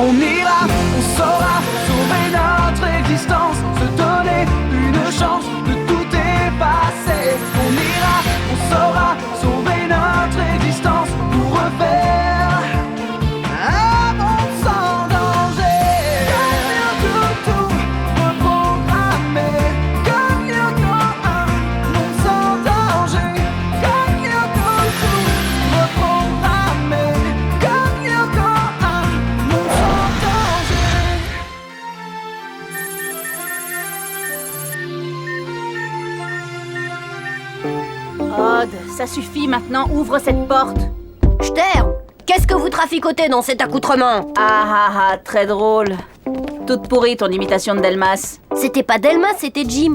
On ira, on saura sauver notre existence, se donner une chance de tout effacer. On ira, on saura sauver notre existence pour refaire un monde sans danger. Tout reprogrammer, comme Yoko, un monde sans danger. Comme Yoko, tout reprogrammer, comme Yoko, un monde sans danger. Odd, ça suffit maintenant, ouvre cette porte. Stern, qu'est-ce que vous traficotez dans cet accoutrement? Très drôle. Toute pourrie ton imitation de Delmas. C'était pas Delma, c'était Jim.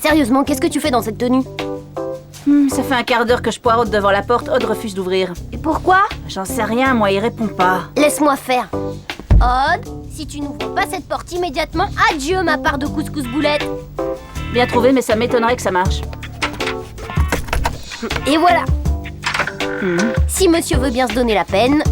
Sérieusement, qu'est-ce que tu fais dans cette tenue? Ça fait un quart d'heure que je poireaute devant la porte, Odd refuse d'ouvrir. Et pourquoi? J'en sais rien, moi, il répond pas. Laisse-moi faire. Odd, si tu n'ouvres pas cette porte immédiatement, adieu ma part de couscous boulette. Bien trouvé, mais ça m'étonnerait que ça marche. Et voilà. Si monsieur veut bien se donner la peine...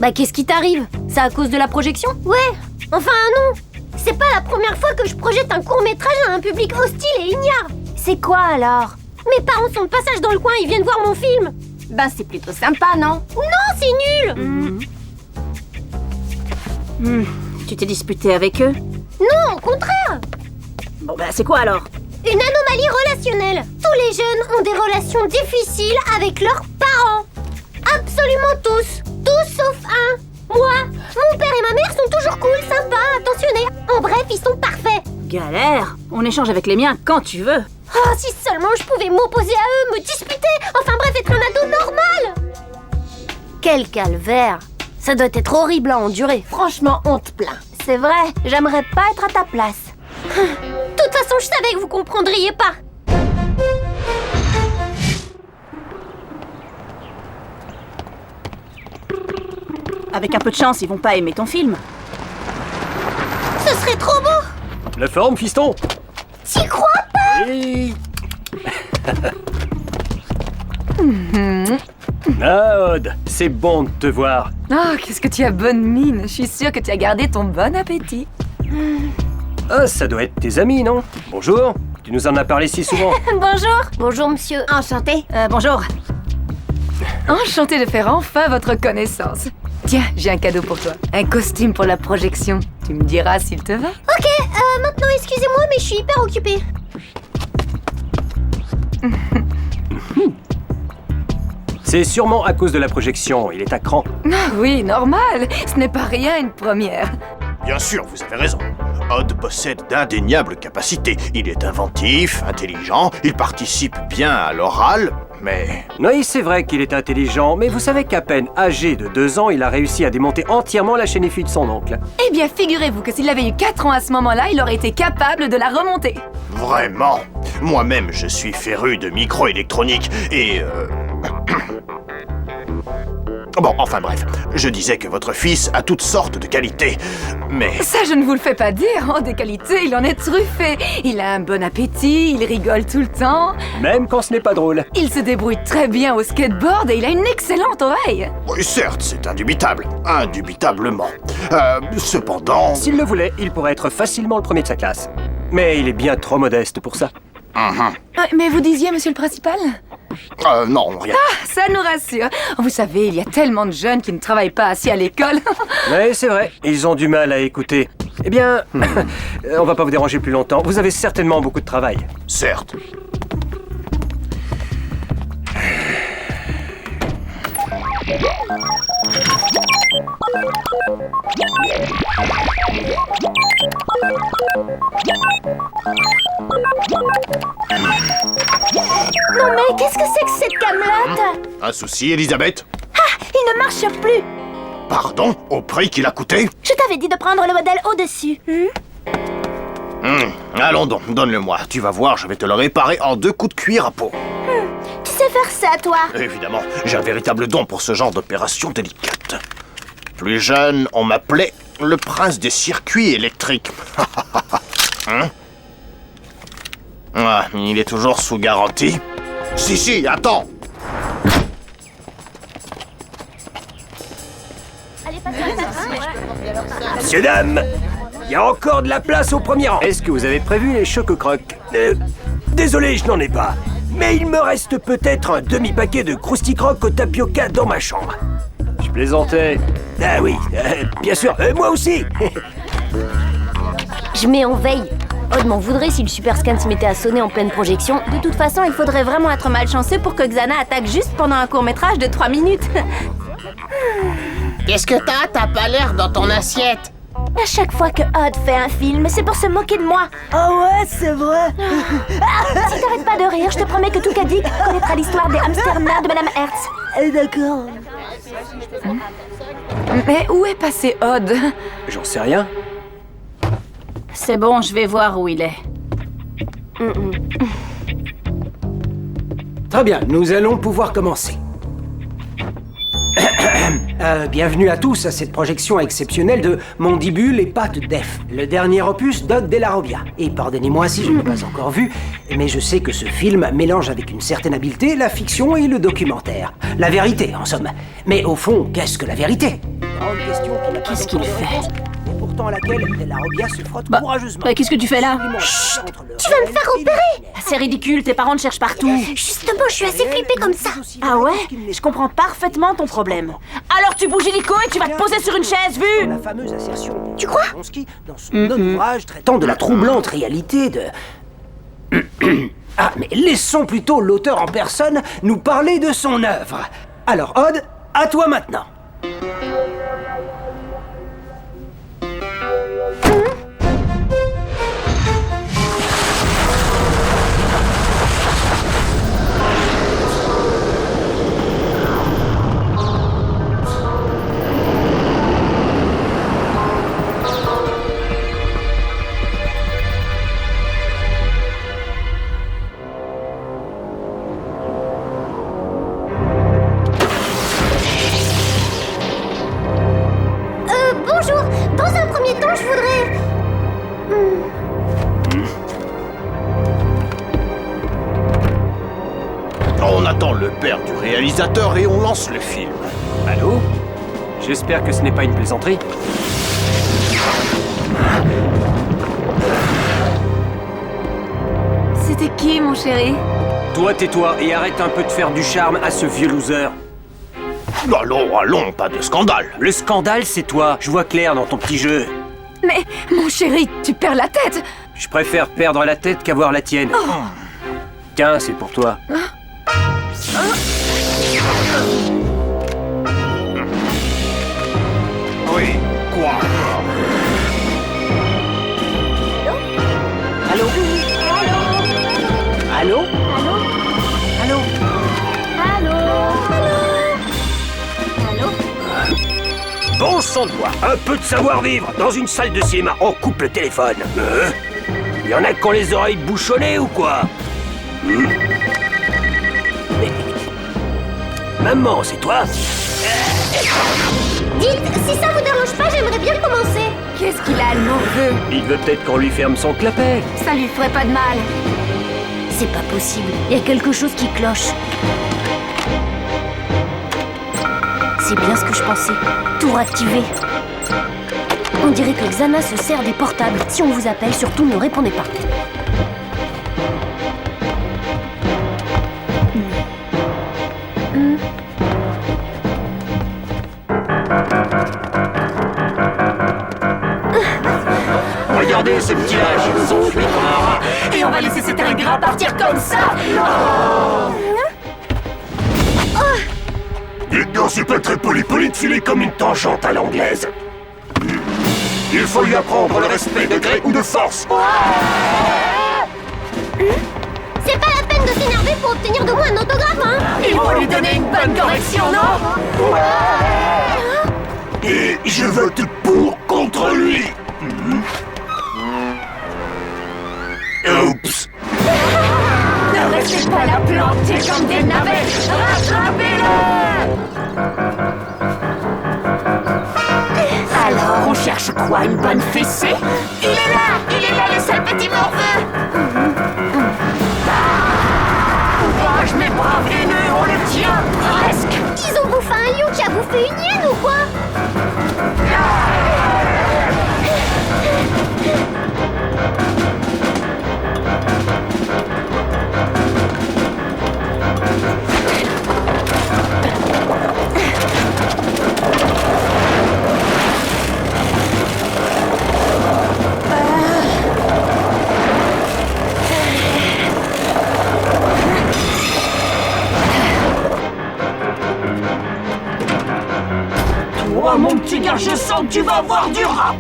Bah qu'est-ce qui t'arrive? C'est à cause de la projection? Ouais, enfin non. C'est pas la première fois que je projette un court-métrage à un public hostile et ignare. C'est quoi alors? Mes parents sont de passage dans le coin, ils viennent voir mon film. Ben c'est plutôt sympa, non? Non, c'est nul. Tu t'es disputé avec eux? Non, au contraire. Bon, bah, c'est quoi alors? Une anomalie relationnelle. Tous les jeunes ont des relations difficiles avec leurs parents. Absolument tous. Tous sauf un. Moi, mon père et ma mère sont toujours cool, sympas, attentionnés. En bref, ils sont parfaits. Galère! On échange avec les miens quand tu veux. Oh, si seulement je pouvais m'opposer à eux, me disputer. Enfin bref, être un ado normal. Quel calvaire. Ça doit être horrible à endurer. Franchement, on te plaint. C'est vrai, j'aimerais pas être à ta place. De toute façon, je savais que vous comprendriez pas. Avec un peu de chance, ils vont pas aimer ton film. Ce serait trop beau. La forme, fiston? T'y crois pas? Oui. Ah, Odd, c'est bon de te voir. Oh, qu'est-ce que tu as bonne mine. Je suis sûre que tu as gardé ton bon appétit. Ah, ça doit être tes amis, non? Bonjour, tu nous en as parlé si souvent. Bonjour. Bonjour, monsieur. Enchanté. Bonjour. Enchantée de faire enfin votre connaissance. Tiens, j'ai un cadeau pour toi. Un costume pour la projection. Tu me diras s'il te va. Ok, maintenant excusez-moi, mais je suis hyper occupée. C'est sûrement à cause de la projection, il est à cran. Ah oui, normal. Ce n'est pas rien une première. Bien sûr, vous avez raison. Odd possède d'indéniables capacités. Il est inventif, intelligent, il participe bien à l'oral, mais... Oui, c'est vrai qu'il est intelligent, mais vous savez qu'à peine âgé de 2 ans, il a réussi à démonter entièrement la chaîne IFU de son oncle. Eh bien, figurez-vous que s'il avait eu 4 ans à ce moment-là, il aurait été capable de la remonter. Vraiment? Moi-même, je suis féru de microélectronique et... Bon, enfin bref, je disais que votre fils a toutes sortes de qualités, mais... Ça, je ne vous le fais pas dire. En des qualités, il en est truffé. Il a un bon appétit, il rigole tout le temps. Même quand ce n'est pas drôle. Il se débrouille très bien au skateboard et il a une excellente oreille. Oui, certes, c'est indubitable. Indubitablement. Cependant... S'il le voulait, il pourrait être facilement le premier de sa classe. Mais il est bien trop modeste pour ça. Mais vous disiez, monsieur le principal? Non, rien. Ça nous rassure. Vous savez, il y a tellement de jeunes qui ne travaillent pas assez à l'école. Oui, c'est vrai, ils ont du mal à écouter. Eh bien, on va pas vous déranger plus longtemps. Vous avez certainement beaucoup de travail. Certes. Non mais qu'est-ce que c'est que cette camelote? Un souci, Elisabeth? Il ne marche plus. Pardon? Au prix qu'il a coûté? Je t'avais dit de prendre le modèle au-dessus. Allons donc, donne-le-moi. Tu vas voir, je vais te le réparer en 2 coups de cuir à peau. Tu sais faire ça, toi? Évidemment, j'ai un véritable don pour ce genre d'opération délicate. Plus jeune, on m'appelait le prince des circuits électriques. Il est toujours sous garantie. Si, attends. Messieurs, dames, il y a encore de la place au premier rang. Est-ce que vous avez prévu les choco-crocs? Désolé, je n'en ai pas. Mais il me reste peut-être un demi-paquet de crousticrocs au tapioca dans ma chambre. Je plaisantais. Ah oui, bien sûr, moi aussi. Je mets en veille. Odd m'en voudrait si le super scan se mettait à sonner en pleine projection. De toute façon, il faudrait vraiment être malchanceux pour que Xana attaque juste pendant un court-métrage de 3 minutes. Qu'est-ce que t'as? T'as pas l'air dans ton assiette. À chaque fois que Odd fait un film, c'est pour se moquer de moi. Ah ouais, c'est vrai. Si t'arrêtes pas de rire, je te promets que tout caddie connaîtra l'histoire des hamsters nains de Madame Hertz. D'accord. Mais où est passé Odd? J'en sais rien. C'est bon, je vais voir où il est. Très bien, nous allons pouvoir commencer. Bienvenue à tous à cette projection exceptionnelle de Mandibule et Pattes d'Ef, le dernier opus d'Odd de la Robia. Et pardonnez-moi si je ne l'ai pas encore vu, mais je sais que ce film mélange avec une certaine habileté la fiction et le documentaire. La vérité, en somme. Mais au fond, qu'est-ce que la vérité? Grande question qui n'a pas Qu'est-ce qu'il encore de fait? réponse, et pourtant à laquelle de la Robia se frotte courageusement. Qu'est-ce que tu fais là? Chut, Tu vas me faire opérer? C'est ridicule, tes parents te cherchent partout. Justement, je suis assez flippée comme ça. Ah ouais? Je comprends parfaitement ton problème. Alors tu bouges illico et tu vas te poser sur une chaise, vu? La fameuse assertion de Tu crois Blonsky dans son ouvrage traitant de la troublante réalité de... Ah, mais laissons plutôt l'auteur en personne nous parler de son œuvre. Alors, Odd, à toi maintenant. Bonjour. Dans un premier temps, je voudrais... On attend le père du réalisateur et on lance le film. Allô? J'espère que ce n'est pas une plaisanterie. C'était qui, mon chéri? Toi, tais-toi et arrête un peu de faire du charme à ce vieux loser. Allons, pas de scandale. Le scandale, c'est toi. Je vois clair dans ton petit jeu. Mais, mon chéri, tu perds la tête! Je préfère perdre la tête qu'avoir la tienne. Tiens, c'est pour toi. Oui, quoi? Allô? Allô? Allô? Bon sang de bois, un peu de savoir-vivre dans une salle de cinéma. On coupe le téléphone. Y en a qui ont les oreilles bouchonnées ou quoi? Mais... Maman, c'est toi? Dites, si ça vous dérange pas, j'aimerais bien commencer. Qu'est-ce qu'il a, le morveux? Il veut peut-être qu'on lui ferme son clapet. Ça lui ferait pas de mal. C'est pas possible. Il y a quelque chose qui cloche. C'est bien ce que je pensais. Tour activé. On dirait que Xana se sert des portables. Si on vous appelle, surtout ne répondez pas. Regardez ce petit âge, ils s'enfuient comme un rat. Et on va laisser cet ingrat partir comme ça! Dites donc, c'est pas très poli de filer comme une tangente à l'anglaise. Il faut lui apprendre le respect de gré ou de force. C'est pas la peine de s'énerver pour obtenir de moi un autographe, hein? Il faut lui donner une bonne correction, non? Et je vote pour contre lui. Oups. Ne restez pas là plantés comme des navets! Rattrapez-le! Alors, on cherche quoi? Une bonne fessée? Il est là, le sale petit morveux! Courage, mes braves haineux, on le tient presque! Ils ont bouffé un lion qui a bouffé une hyène ou quoi? Oh mon petit gars, je sens que tu vas voir du rap.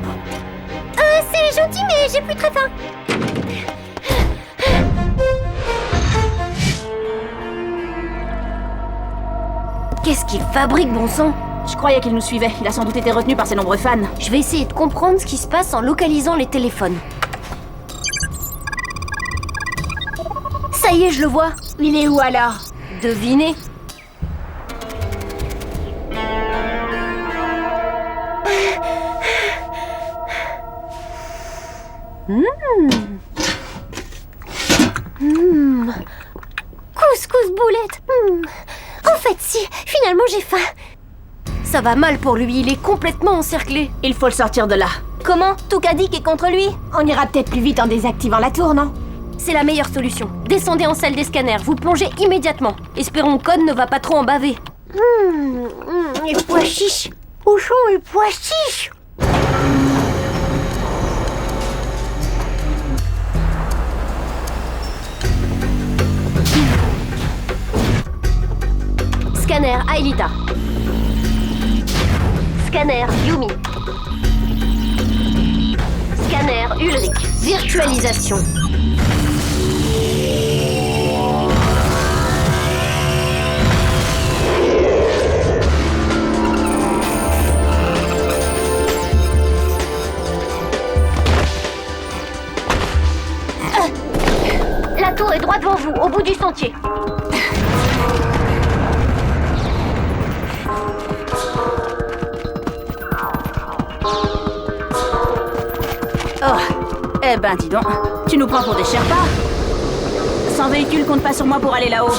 C'est gentil, mais j'ai plus très faim. Qu'est-ce qu'il fabrique, bon sang? Je croyais qu'il nous suivait. Il a sans doute été retenu par ses nombreux fans. Je vais essayer de comprendre ce qui se passe en localisant les téléphones. Ça y est, je le vois. Il est où alors? Devinez. Couscous boulette. En fait, si, finalement j'ai faim. Ça va mal pour lui, il est complètement encerclé. Il faut le sortir de là. Comment? Toukadik est contre lui? On ira peut-être plus vite en désactivant la tour, non? C'est la meilleure solution. Descendez en salle des scanners, vous plongez immédiatement. Espérons que Code ne va pas trop en baver. Les pois chiches. Où sont les pois chiches? Scanner Aelita. Scanner Yumi. Scanner Ulrich. Virtualisation. La tour est droit devant vous, au bout du sentier. Oh, eh ben dis donc, tu nous prends pour des Sherpas. Sans véhicule, compte pas sur moi pour aller là-haut.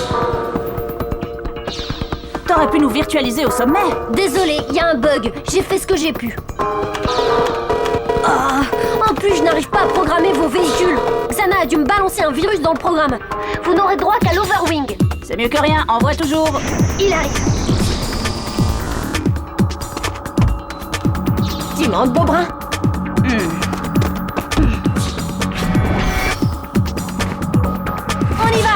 T'aurais pu nous virtualiser au sommet. Désolé, il y a un bug. J'ai fait ce que j'ai pu. En plus, je n'arrive pas à programmer vos véhicules. Xana a dû me balancer un virus dans le programme. Vous n'aurez droit qu'à l'Overwing. C'est mieux que rien, envoie toujours. Il arrive. Dis-moi, Beaubrun. On y va.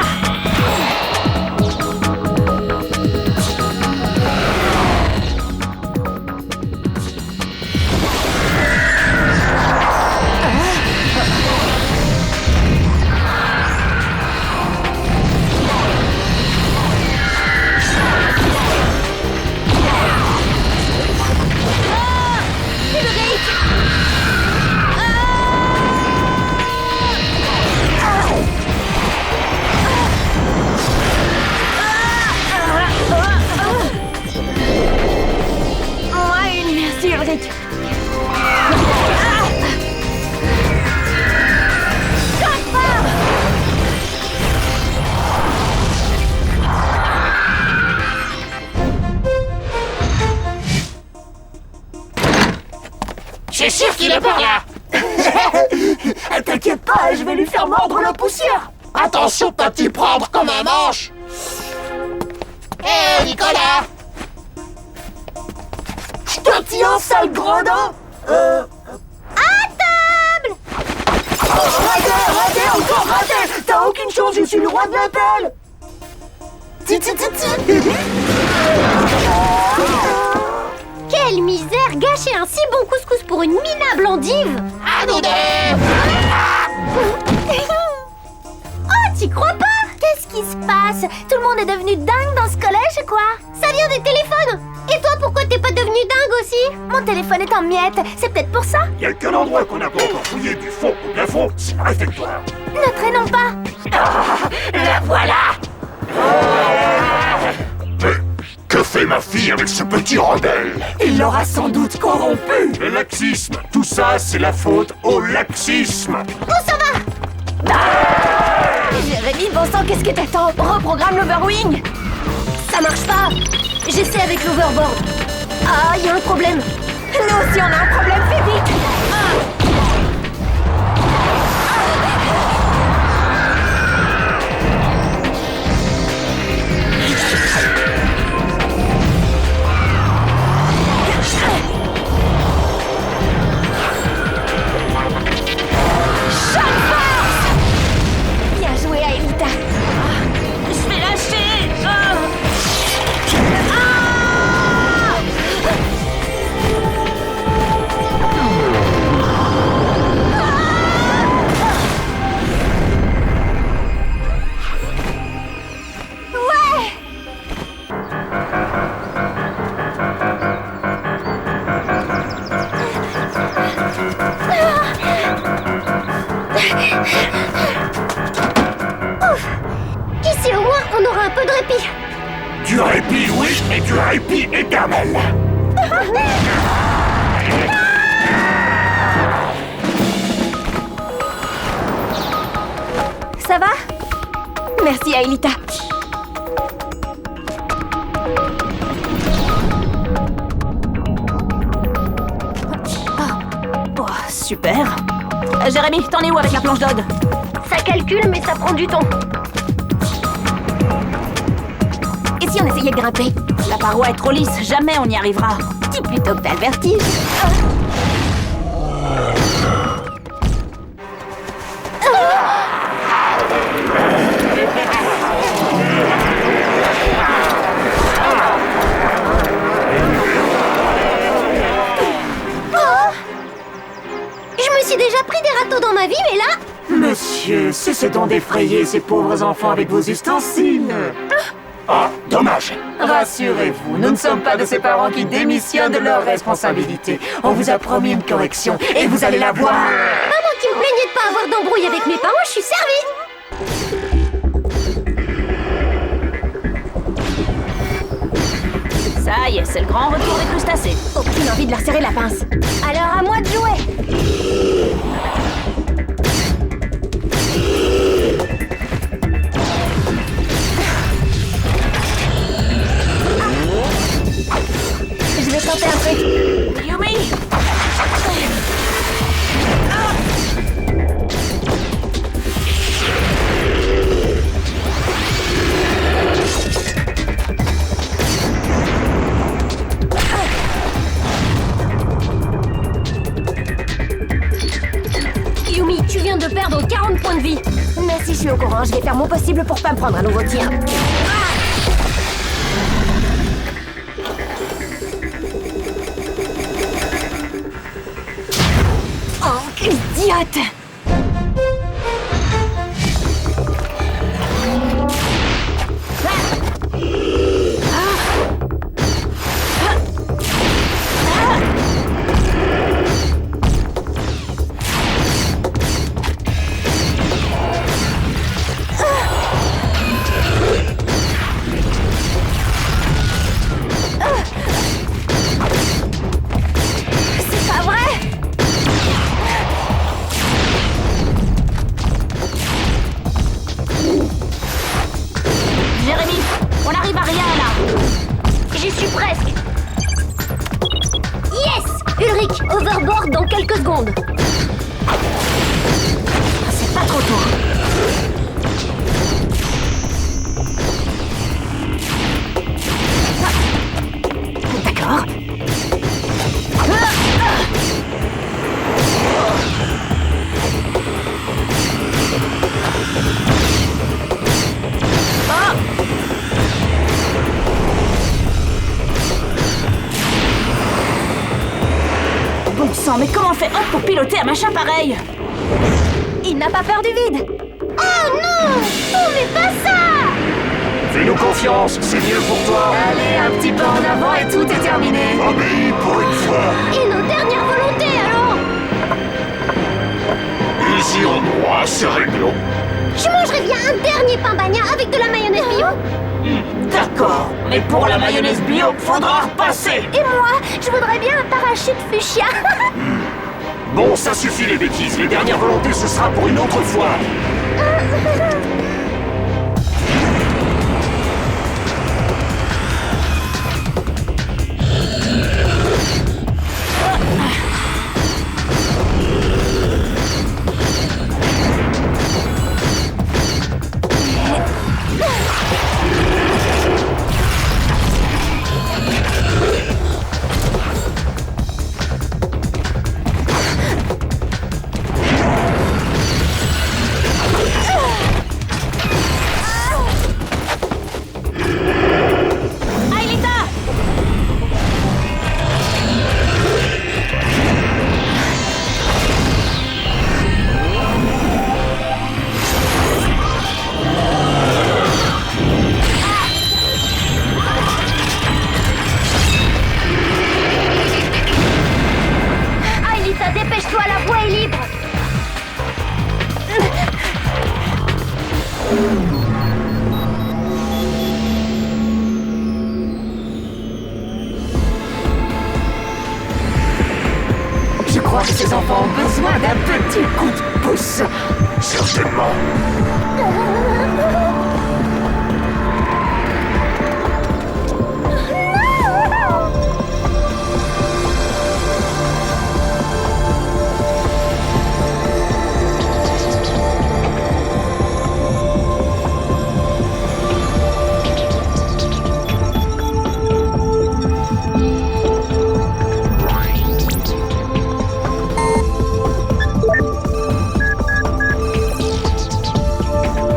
Merci, Ulrich. Je suis sûr qu'il est par là. T'inquiète pas, je vais lui faire mordre la poussière. Attention, pas t'y prendre comme un manche. Hé, Nicolas! Je te tiens, sale gredin. Raté, encore raté. T'as aucune chance, je suis le roi de l'appel. Quelle misère, gâcher un si bon couscous pour une minable endive. À nous deux! Oh, t'y crois pas? Qu'est-ce qui se passe? Tout le monde est devenu dingue dans ce collège, quoi? Ça vient des téléphones. Et toi, pourquoi t'es pas devenu dingue aussi? Mon téléphone est en miettes, c'est peut-être pour ça. Il y a qu'un endroit qu'on n'a pas encore fouillé du fond au plafond, c'est le réfectoire. Ne traînons pas. La voilà. Mais que fait ma fille avec ce petit rebelle? Il l'aura sans doute corrompu. Le laxisme, tout ça c'est la faute au laxisme. Où ça va? Jérémy, bon sang, qu'est-ce que t'attends? Reprogramme l'Overwing. Ça marche pas. J'essaie avec l'overboard. Ah, il y a un problème. Nous aussi, on a un problème, fais vite. Bien joué, Aelita. Je vais lâcher. prodiges et du répit éternel. Ça va? Merci, Aelita. Oh, super. Jérémy, t'en es où avec la planche d'Odd? Ça calcule, mais ça prend du temps. Et si on essayait de grimper? La paroi est trop lisse, jamais on y arrivera. Dis plutôt que t'as le vertige. Je me suis déjà pris des râteaux dans ma vie, mais là... Monsieur, cessez donc d'effrayer ces pauvres enfants avec vos ustensiles. Ah, dommage. Rassurez-vous, nous ne sommes pas de ces parents qui démissionnent de leurs responsabilités. On vous a promis une correction et vous allez la voir. Maman qui me plaignait de pas avoir d'embrouille avec mes parents, je suis servie. Ça y est, c'est le grand retour des crustacés. Aucune envie de leur serrer la pince. Alors à moi de jouer. Je vais tenter un truc. Yumi! Yumi, tu viens de perdre 40 points de vie. Merci, je suis au courant. Je vais faire mon possible pour pas me prendre un nouveau tir. Oh, idiote! C'est pas vrai! Jérémy, on arrive à rien là. J'y suis presque. Yes! Ulrich, overboard dans quelques secondes. C'est pas trop tôt. D'accord. Bon sang, mais comment fait Hop pour piloter un machin pareil? Il n'a pas peur du vide. Oh non! Oh mais pas ça! Fais-nous confiance, c'est mieux pour toi. Allez, un petit peu en avant et tout est terminé. Obéis pour une fois. Et nos dernières volontés alors? Ils iront droit, c'est réglo. Je mangerais bien un dernier pain bagna avec de la mayonnaise bio. D'accord, mais pour la mayonnaise bio, faudra repasser. Et moi, je voudrais bien un parachute fuchsia. Bon, ça suffit les bêtises. Les dernières volontés, ce sera pour une autre fois. crois que ces enfants ont besoin d'un petit coup de pouce. Certainement.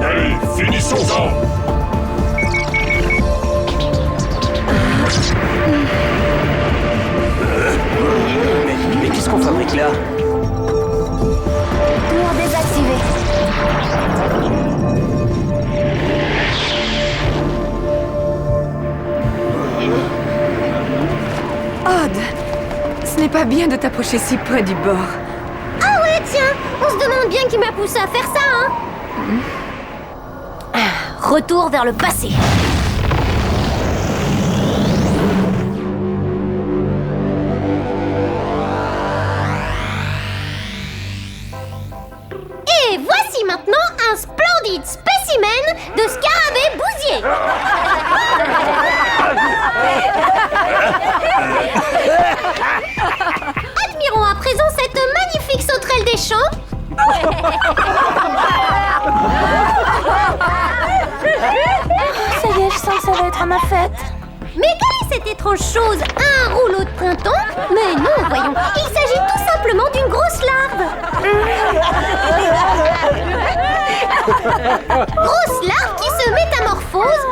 Allez, finissons-en. Mais qu'est-ce qu'on fabrique là? Tour désactivé. Odd, ce n'est pas bien de t'approcher si près du bord. Ah ouais, tiens, on se demande bien qui m'a poussé à faire ça, hein. Retour vers le passé. Et voici maintenant un splendide spécimen de scarabée bousier. Admirons à présent cette magnifique sauterelle des champs. Ça y est, je sens que ça va être ma fête. Mais quelle est cette étrange chose? Un rouleau de printemps? Mais non, voyons, il s'agit tout simplement d'une grosse larve. Grosse larve qui se métamorphose